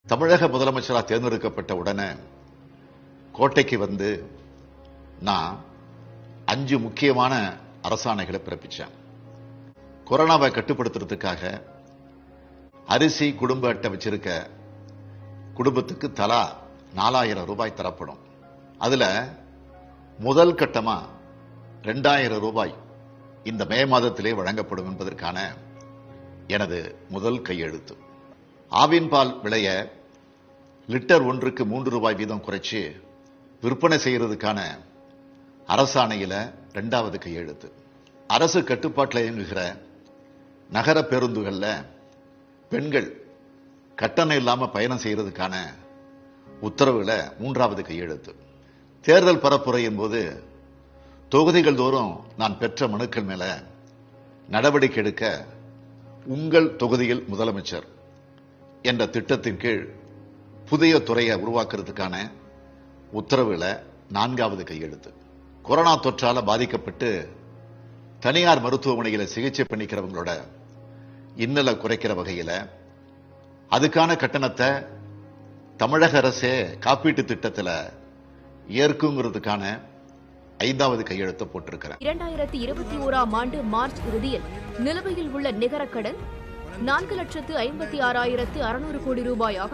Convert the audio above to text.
தமிழக முதலமைச்சராக தேர்ந்தெடுக்கப்பட்ட உடனே கோட்டைக்கு வந்து நான் 5 முக்கியமான அரசாணைகளை பிறப்பிச்சேன். கொரோனாவை கட்டுப்படுத்துறதுக்காக அரிசி குடும்ப அட்டை வச்சிருக்க குடும்பத்துக்கு தலா 4000 ரூபாய் தரப்படும். அதுல முதல் கட்டமா 2000 ரூபாய் இந்த மே மாதத்திலே வழங்கப்படும் என்பதற்கான எனது முதல் கையெழுத்து. ஆவின் பால் விலைய லிட்டர் ஒன்றுக்கு 3 ரூபாய் வீதம் குறைச்சு விற்பனை செய்யறதுக்கான அரசாணையில 2வது கையெழுத்து. அரசு கட்டுப்பாட்டில் இயங்குகிற நகர பேருந்துகள்ல பெண்கள் கட்டணம் இல்லாம பயணம் செய்யறதுக்கான உத்தரவுல 3வது கையெழுத்து. தேர்தல் பரப்புரையின் போது தொகுதிகள் தோறும் நான் பெற்ற மனுக்கள் மேல நடவடிக்கை எடுக்க உங்கள் தொகுதியில் முதலமைச்சர் என்ற திட்டத்தின் கீழ் புதிய துறையை உருவாக்குறதுக்கான உத்தரவுல 4வது கையெழுத்து. கொரோனா தொற்றால பாதிக்கப்பட்டு தனியார் மருத்துவமனையில சிகிச்சை பண்ணிக்கிறவங்களோட இன்னலை குறைக்கிற வகையில அதுக்கான கட்டணத்தை தமிழக அரசே காப்பீட்டு திட்டத்தில் ஏற்குங்கிறதுக்கான 5வது கையெழுத்தை போட்டிருக்கிறேன். 2021ஆம் ஆண்டு மார்ச் இறுதியில் நிலுவையில் உள்ள நிகர கடன் 4,56,600 கோடி ரூபாயாக